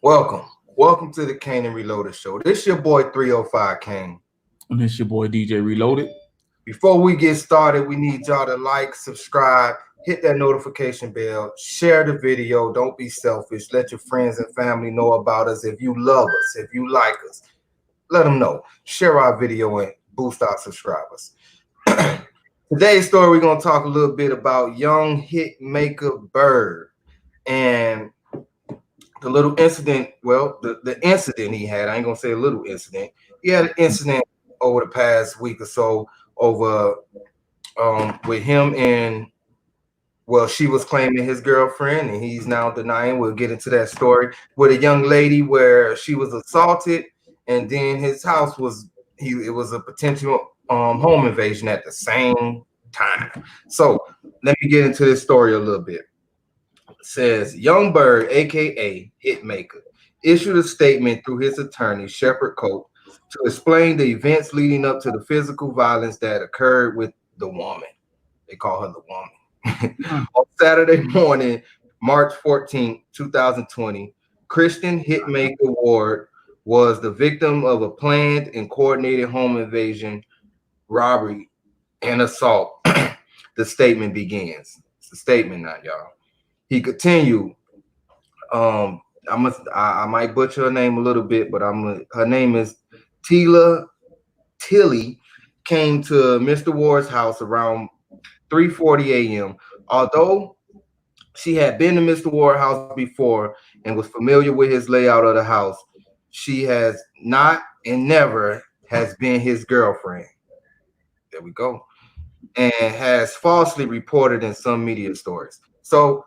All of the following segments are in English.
Welcome to the Kane and Reloaded show. This your boy 305 Kane. And it's your boy DJ Reloaded. Before we get started, we need y'all to like, subscribe, hit that notification bell, share the video. Don't be selfish. Let your friends and family know about us. If you love us, if you like us, let them know. Share our video and boost our subscribers. Today's story, we're gonna talk a little bit about young hitmaker Berg and the little incident. Well, the incident he had. I ain't gonna say a little incident. He had an incident over the past week or so over with him and she was claiming his girlfriend and he's now denying. We'll get into that story with a young lady where she was assaulted and then his house was it was a potential home invasion at the same time. So let me get into this story a little bit. It says young Berg, aka Hitmaker, issued a statement through his attorney Shepard Cope to explain the events leading up to the physical violence that occurred with the woman. They call her the woman. On Saturday morning, March 14th, 2020, Christian Hitmaker Ward was the victim of a planned and coordinated home invasion, robbery, and assault. The statement begins. It's a statement now, y'all. He continued. Um, I might butcher her name a little bit, but her name is Tila Tilly. Came to Mr. Ward's house around 3:40 a.m. Although she had been to Mr. Ward's house before and was familiar with his layout of the house, she has not and never has been his girlfriend. There we go. And has falsely reported in some media stories. So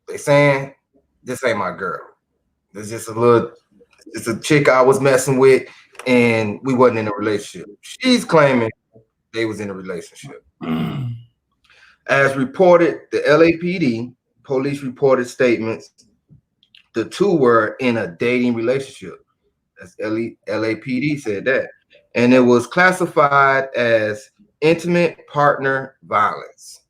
they saying this ain't my girl. It's just it's a chick I was messing with and we wasn't in a relationship. She's claiming they was in a relationship. As reported, the LAPD police reported statements. The two were in a dating relationship. That's LAPD said that. And it was classified as intimate partner violence.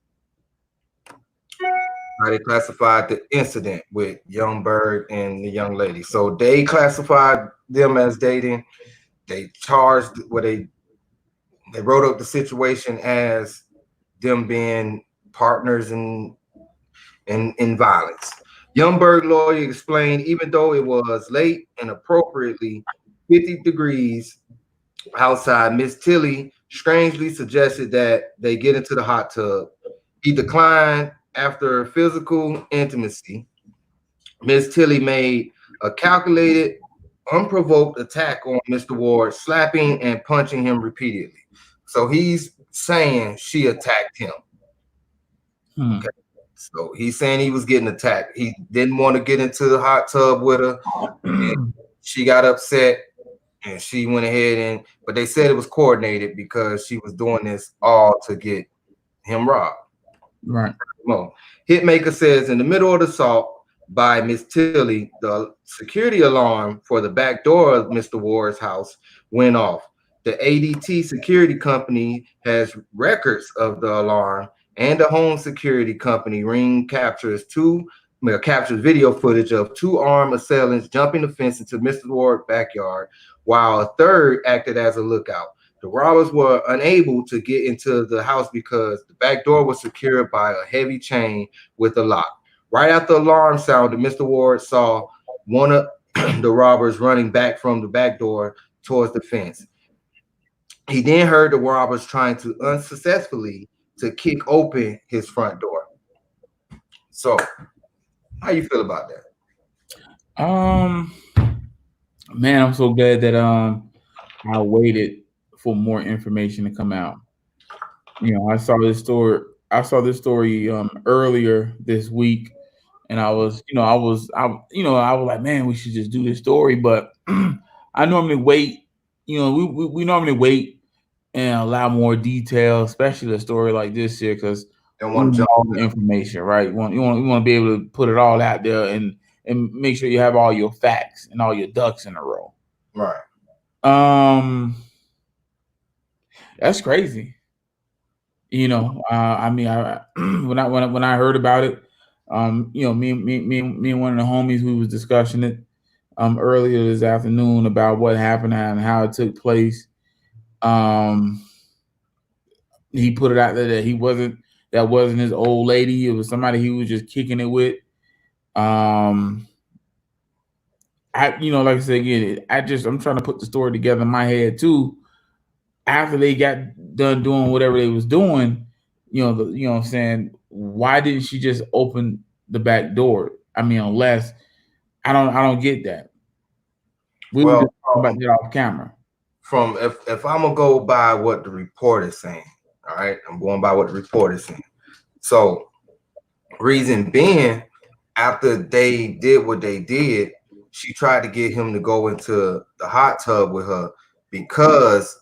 How they classified the incident with young Berg and the young lady. So they classified them as dating. They charged they wrote up the situation as them being partners in violence. Youngberg lawyer explained even though it was late and appropriately 50 degrees outside, Miss Tilly strangely suggested that they get into the hot tub. He declined after physical intimacy. Miss Tilly made a calculated, unprovoked attack on Mr. Ward, slapping and punching him repeatedly. So he's saying she attacked him. Okay. So he's saying he was getting attacked. He didn't want to get into the hot tub with her. She got upset and she went ahead but they said it was coordinated because she was doing this all to get him robbed. Right. Well, Hitmaker says in the middle of the assault by Miss Tilly, the security alarm for the back door of Mr. Ward's house went off. The ADT security company has records of the alarm, and the home security company Ring captures video footage of two armed assailants jumping the fence into Mr. Ward's backyard, while a third acted as a lookout. The robbers were unable to get into the house because the back door was secured by a heavy chain with a lock. Right after the alarm sounded, Mr. Ward saw one of the robbers running back from the back door towards the fence. He then heard the robbers trying to unsuccessfully to kick open his front door. So, how you feel about that? Man, I'm so glad that I waited for more information to come out. I saw this story earlier this week, and I was like, man, we should just do this story. But I normally wait. We normally wait and allow more detail, especially a story like this here, because you want all the information, right? You want to be able to put it all out there and make sure you have all your facts and all your ducks in a row. Right. That's crazy. I mean, when I heard about it, me and one of the homies, we was discussing it, earlier this afternoon about what happened and how it took place. Um, he put it out there that that wasn't his old lady. It was somebody he was just kicking it with. Um, like I said again, I'm trying to put the story together in my head too. After they got done doing whatever they was doing, you know what I'm saying, why didn't she just open the back door? I mean, unless I don't get that. We were Well, just talking about that off camera. from if I'm gonna go by what the report is saying, all right, I'm going by what the report is saying. So, reason being, after they did what they did, she tried to get him to go into the hot tub with her because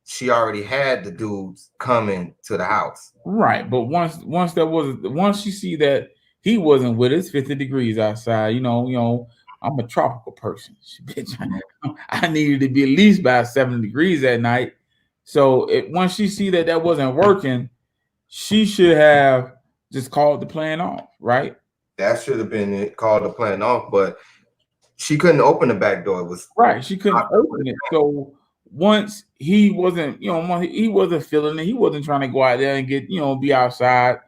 she already had the dudes coming to the house. Right, but once you see that he wasn't with us, 50 degrees outside. I'm a tropical person. Bitch, I needed to be at least by 70 degrees at night. So once she see that wasn't working, she should have just called the plan off, right? That should have been it, called the plan off, but she couldn't open the back door. It was Right. She couldn't open it. So once he wasn't, he wasn't feeling it. He wasn't trying to go out there and get, be outside.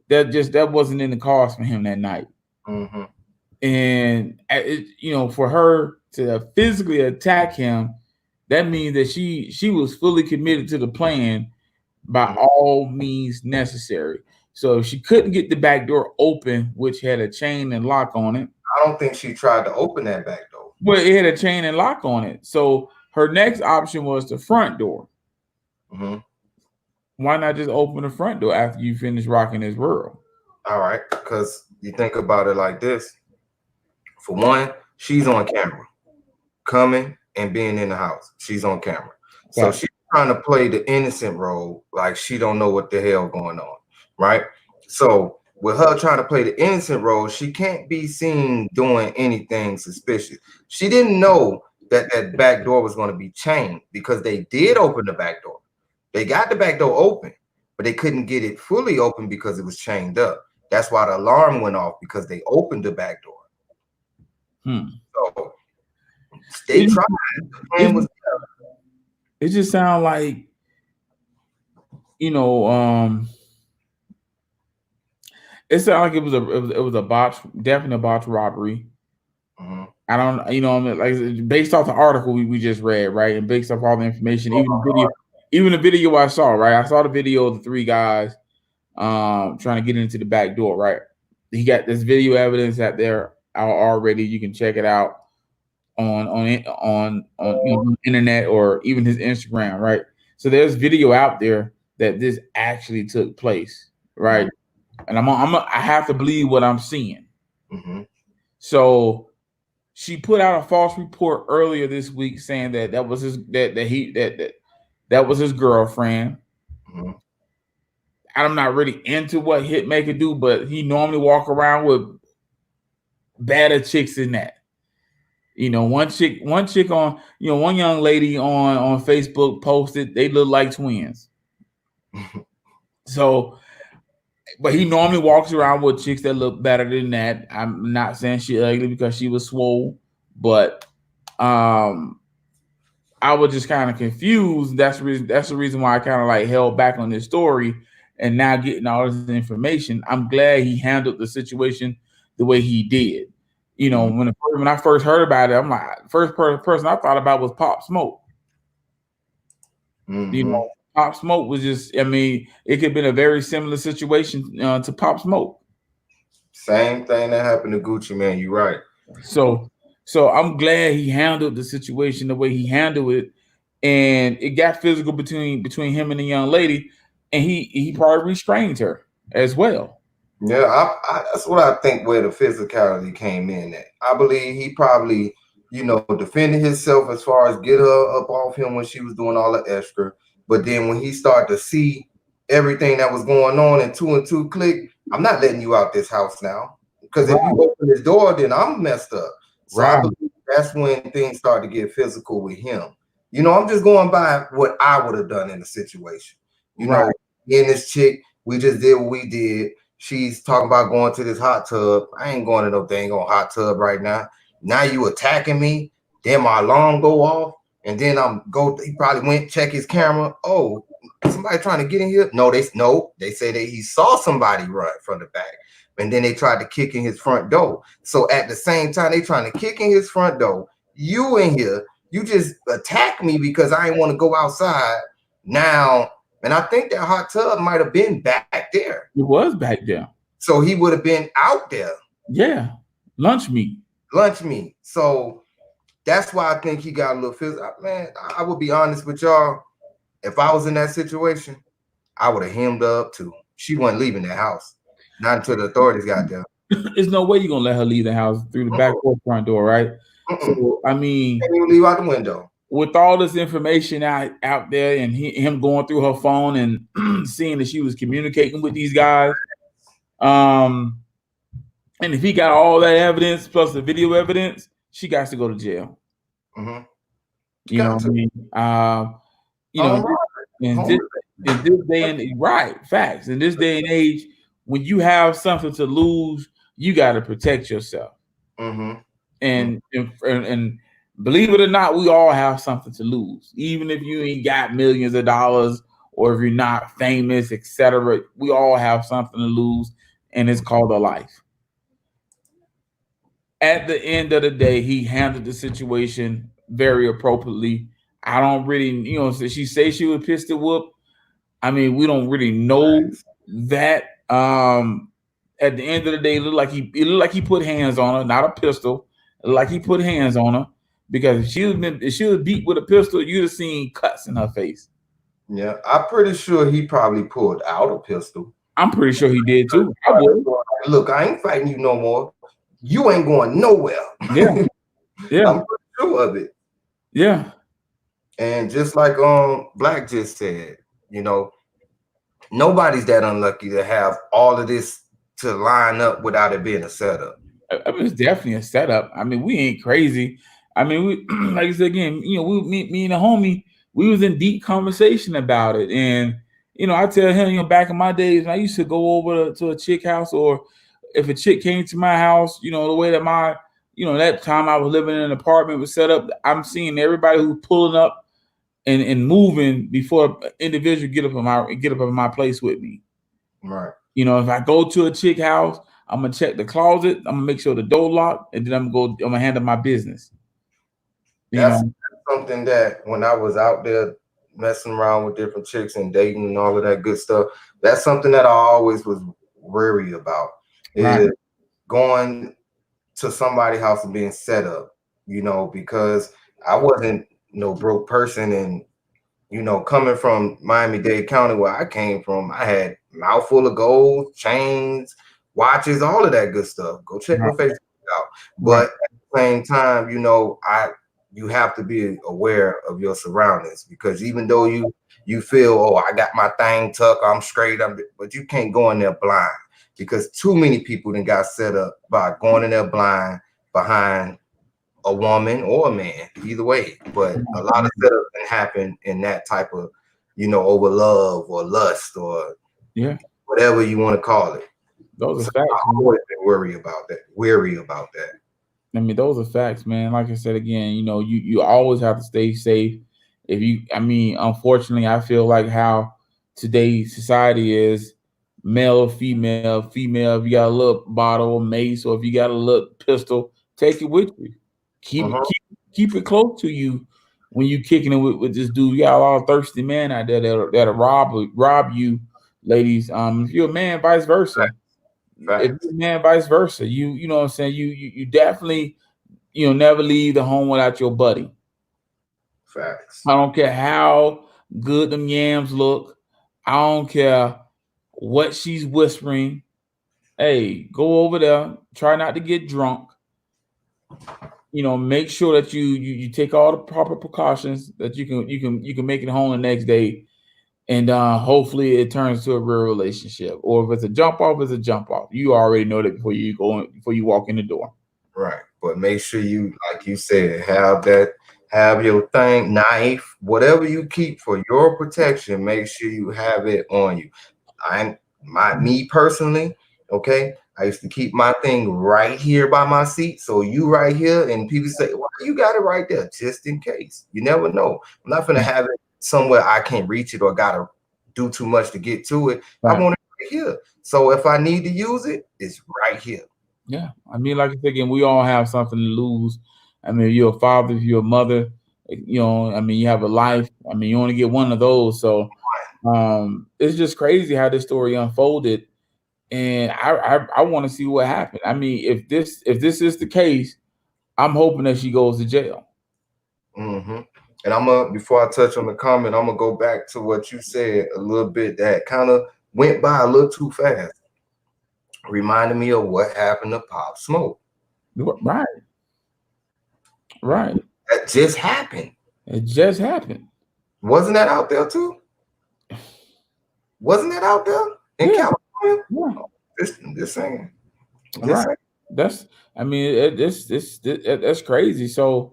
That wasn't in the cards for him that night. Mm-hmm. And for her to physically attack him, that means that she was fully committed to the plan by all means necessary. So if she couldn't get the back door open, which had a chain and lock on it. I don't think she tried to open that back door. Well, it had a chain and lock on it. So her next option was the front door. Mm-hmm. Why not just open the front door after you finish rocking his world? All right, because you think about it like this. For one, she's on camera, coming and being in the house. She's on camera. So Right. she's trying to play the innocent role, like she don't know what the hell going on, right? So with her trying to play the innocent role, she can't be seen doing anything suspicious. She didn't know that back door was going to be chained because they did open the back door. They got the back door open, but they couldn't get it fully open because it was chained up. That's why the alarm went off, because they opened the back door. So they tried. The plan was it just sounds like, it sounded like it was a botch, definitely a botch robbery. Mm-hmm. I don't, like based off the article we just read, right, and based off all the information, even the video I saw, right, I saw the video of the three guys trying to get into the back door, right. He got this video evidence out there already. You can check it out on internet or even his Instagram, right. So there's video out there that this actually took place, right. And I have to believe what I'm seeing. Mm-hmm. So she put out a false report earlier this week saying that was his that was his girlfriend. Mm-hmm. I'm not really into what Hitmaka do, but he normally walk around with badder chicks than that. One chick on, one young lady on Facebook posted they look like twins. So, but he normally walks around with chicks that look better than that. I'm not saying she ugly because she was swole, but I was just kind of confused. That's the reason why I kind of like held back on this story. And now getting all this information, I'm glad he handled the situation the way he did. When I first heard about it, I'm like, first person I thought about was Pop Smoke. Mm-hmm. Pop Smoke was just, it could have been a very similar situation to Pop Smoke. Same thing that happened to Gucci Mane. You're right. So I'm glad he handled the situation the way he handled it, and it got physical between him and the young lady, and he probably restrained her as well. Yeah, that's what I think where the physicality came in at. I believe he probably, defended himself as far as get her up off him when she was doing all the extra. But then when he started to see everything that was going on and two click, I'm not letting you out this house now. Because if you open this door, then I'm messed up. So I believe that's when things start to get physical with him. I'm just going by what I would have done in the situation. Me and this chick, we just did what we did. She's talking about going to this hot tub. I ain't going to no dang on hot tub right now. Now you attacking me. Then my alarm go off, and then he probably went check his camera. Oh, somebody trying to get in here? No, they say that he saw somebody run from the back, and then they tried to kick in his front door. So at the same time, they trying to kick in his front door. You in here, you just attack me because I ain't want to go outside now. And I think that hot tub might have been back there. It was back there. So he would have been out there. Yeah, lunch meat. So that's why I think he got a little physical. Man, I would be honest with y'all. If I was in that situation, I would have hemmed her up too. She wasn't leaving the house. Not until the authorities got there. There's no way you're gonna let her leave the house through the back or front door, right? So I mean, can't even leave out the window. With all this information out there, and him going through her phone and seeing that she was communicating with these guys, and if he got all that evidence plus the video evidence, she got to go to jail. Mm-hmm. You know what I mean? In this day and right, facts. In this day and age, when you have something to lose, you got to protect yourself. Mm-hmm. And believe it or not, we all have something to lose. Even if you ain't got millions of dollars or if you're not famous, etc., we all have something to lose, and it's called a life. At the end of the day, he handled the situation very appropriately. I don't really, she say she was pistol whoop. I mean, we don't really know that. At the end of the day, it looked like he put hands on her, not a pistol. Like he put hands on her, because if she was beat with a pistol, you'd have seen cuts in her face. Yeah, I'm pretty sure he probably pulled out a pistol. I'm pretty sure he did too. Look, I ain't fighting you no more. You ain't going nowhere. Yeah, yeah. I'm pretty sure of it. Yeah. And just like Black just said, nobody's that unlucky to have all of this to line up without it being a setup. I mean, it's definitely a setup. I mean, we ain't crazy. I mean, we like I said again, me and the homie, we was in deep conversation about it. And, I tell him, back in my days, I used to go over to a chick house, or if a chick came to my house, the way that that time I was living in an apartment was set up, I'm seeing everybody who's pulling up and moving before an individual get up in my place with me. Right. If I go to a chick house, I'm gonna check the closet. I'm gonna make sure the door locked, and then I'm gonna handle my business. That's something that when I was out there messing around with different chicks and dating and all of that good stuff, that's something that I always was wary about. Right. Is going to somebody's house and being set up, because I wasn't no broke person, and coming from Miami-Dade County where I came from, I had mouthful of gold, chains, watches, all of that good stuff. Go check my Facebook out. But at the same time, you have to be aware of your surroundings, because even though you feel, oh, I got my thing tucked, I'm straight, but you can't go in there blind, because too many people then got set up by going in there blind behind a woman or a man, either way. But a lot of setup can happen in that type of, over love or lust or whatever you want to call it. Those are facts. I've always been wary about that. I mean, those are facts, man. Like I said again, you always have to stay safe. Unfortunately, I feel like how today's society is, male or female. If you got a little bottle of mace, or if you got a little pistol, take it with you. Keep it close to you when you kicking it with this dude. You got a lot of thirsty men out there that'll rob you, ladies. If you're a man, vice versa. If you're a man, vice versa. You know what I'm saying? You definitely never leave the home without your buddy. Facts. I don't care how good them yams look. I don't care what she's whispering. Hey, go over there. Try not to get drunk. Make sure that you take all the proper precautions that you can make it home the next day, and hopefully it turns to a real relationship. Or if it's a jump off, it's a jump off. You already know that before you walk in the door. Right, but make sure you, like you said, have your thing, knife, whatever you keep for your protection. Make sure you have it on you. Me personally, Okay, I used to keep my thing right here by my seat, so you right here, and people say, "Why you got it right there?" Just in case. You never know. I'm not gonna have it somewhere I can't reach it or gotta do too much to get to it. I Right. want it right here. So if I need to use it, it's right here. Yeah. I mean, like I said again, we all have something to lose. I mean, if you're a father, if you're a mother, I mean, you have a life. I mean, you only get one of those. So it's just crazy how this story unfolded. And I want to see what happened. I mean, if this is the case, I'm hoping that she goes to jail. Hmm. And I'm gonna before I touch on the comment, I'm gonna go back to what you said a little bit that kind of went by a little too fast. Reminded me of what happened to Pop Smoke. Right, right. That just happened. It just happened. Wasn't that out there too? Wasn't that out there in Yeah, California? yeah. This saying. Just Right. saying. That's I mean, that's crazy. So,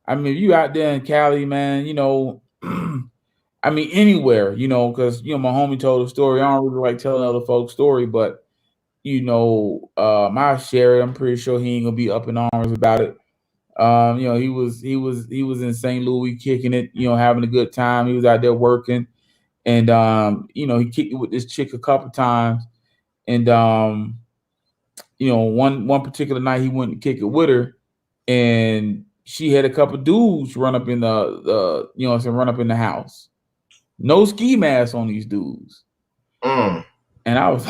I mean, you out there in Cali, man, I mean, anywhere, because my homie told a story. I don't really like telling other folks' story, but I share it. I'm pretty sure he ain't gonna be up in arms about it. He was in St. Louis kicking it, having a good time. He was out there working, and he kicked it with this chick a couple times, and one particular night he went to kick it with her, and she had a couple dudes run up in run up in the house. No ski mask on these dudes. Mm. And I was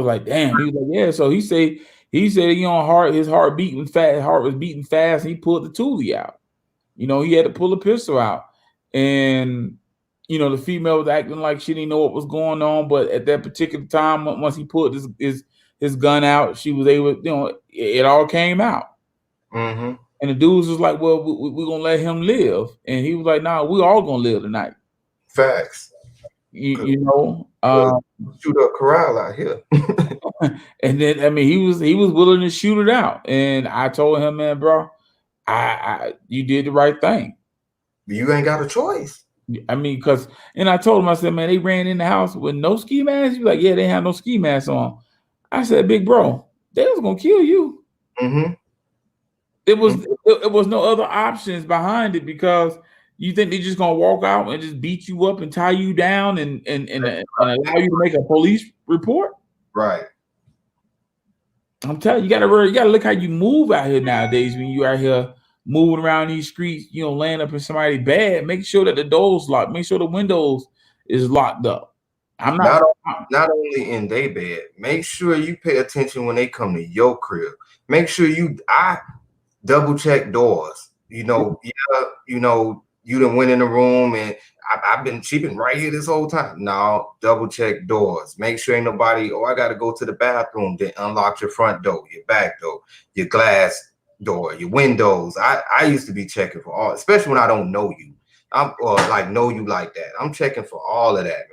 like, damn. He was like, yeah. So he said, his heart beating fast, heart was beating fast. And he pulled the toolie out. He had to pull a pistol out. And the female was acting like she didn't know what was going on. But at that particular time, once he pulled his gun out, she was able, it all came out. Mm-hmm. And the dudes was like, well, we're gonna let him live. And he was like, nah, we all gonna live tonight. Facts. Shoot up corral out here. And then I mean he was willing to shoot it out. And I told him, man, bro, you did the right thing. You ain't got a choice. I mean, and I told him, I said, man, they ran in the house with no ski masks. He was like, yeah, they have no ski masks on. I said, big bro, they was gonna kill you. Mm-hmm. It was no other options behind it, because you think they're just gonna walk out and just beat you up and tie you down and allow you to make a police report? Right. I'm telling you, you gotta look how you move out here nowadays. When you out here moving around these streets, laying up in somebody's bed, make sure that the doors locked, make sure the windows is locked up. I'm not not only in their bed. Make sure you pay attention when they come to your crib. Make sure I double check doors. You done went in the room and she been right here this whole time. No, double check doors. Make sure ain't nobody, I gotta go to the bathroom. Then unlock your front door, your back door, your glass door, your windows. I used to be checking for all, especially when I don't know you. Know you like that. I'm checking for all of that,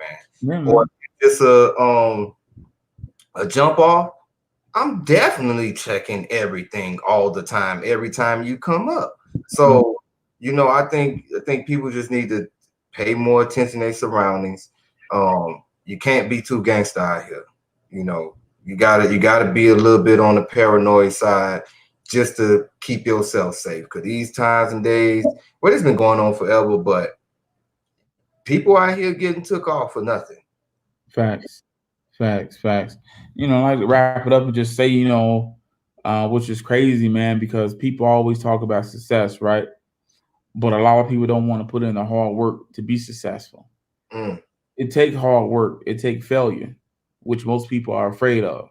man. Or it's a jump off. I'm definitely checking everything all the time, every time you come up. So, I think people just need to pay more attention to their surroundings. You can't be too gangsta out here. You gotta be a little bit on the paranoid side just to keep yourself safe. Because these times and days, it's been going on forever, but people out here getting took off for nothing. Facts. I'd like to wrap it up and just say, which is crazy, man, because people always talk about success, right? But a lot of people don't want to put in the hard work to be successful. Mm. It takes hard work. It takes failure, which most people are afraid of.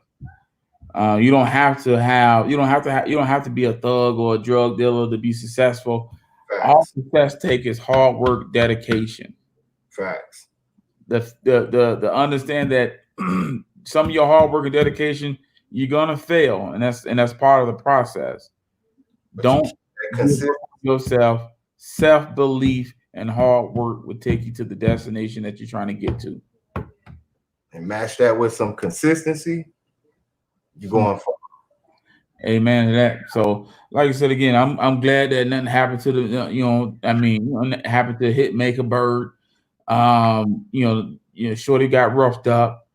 You don't have to be a thug or a drug dealer to be successful. Facts. All success takes is hard work, dedication. Facts. The understand that some of your hard work and dedication, you're gonna fail, and that's part of the process. But Don't yourself. Self-belief and hard work will take you to the destination that you're trying to get to. And match that with some consistency, you're going far. Amen to that. So, like I said again, I'm glad that nothing happened to nothing happened to Hitmaka Berg. Shorty got roughed up.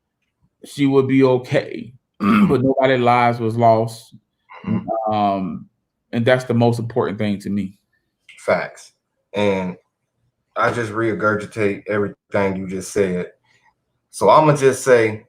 She would be okay. but nobody's lives was lost. Mhm. And that's the most important thing to me. Facts. And I just regurgitate everything you just said. So I'm gonna just say,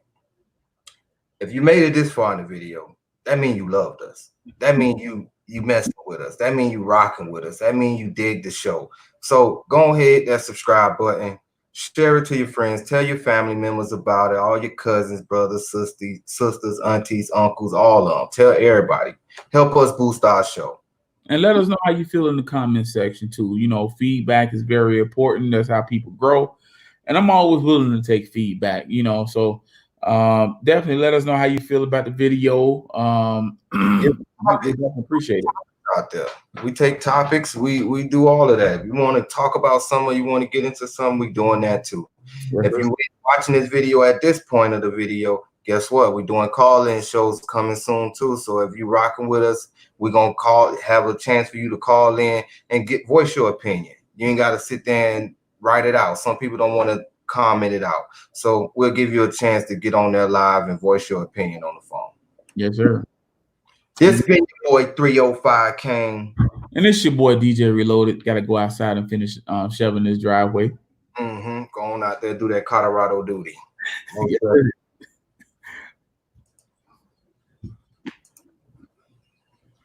if you made it this far in the video, that means you loved us. That means you messing with us. That means you rocking with us. That means you dig the show. So go ahead, that subscribe button, share it to your friends, tell your family members about it, all your cousins, brothers, sisters, aunties, uncles, all of them. Tell everybody. Help us boost our show. And let us know how you feel in the comment section too. You know, feedback is very important. That's how people grow. And I'm always willing to take feedback, you know. So definitely let us know how you feel about the video. We definitely appreciate it. Out there. We take topics, we do all of that. If you want to talk about something, you want to get into something, we doing that too. Yes, If sir. you're watching this video at this point of the video, guess what? We're doing call-in shows coming soon too. So if you're rocking with us, we're gonna have a chance for you to call in and voice your opinion. You ain't gotta sit there and write it out. Some people don't want to comment it out. So we'll give you a chance to get on there live and voice your opinion on the phone. Yes, sir. This been your boy 305 King. And it's your boy DJ Reloaded. Got to go outside and finish shoving this driveway. Going out there, do that Colorado duty. Yes, sir.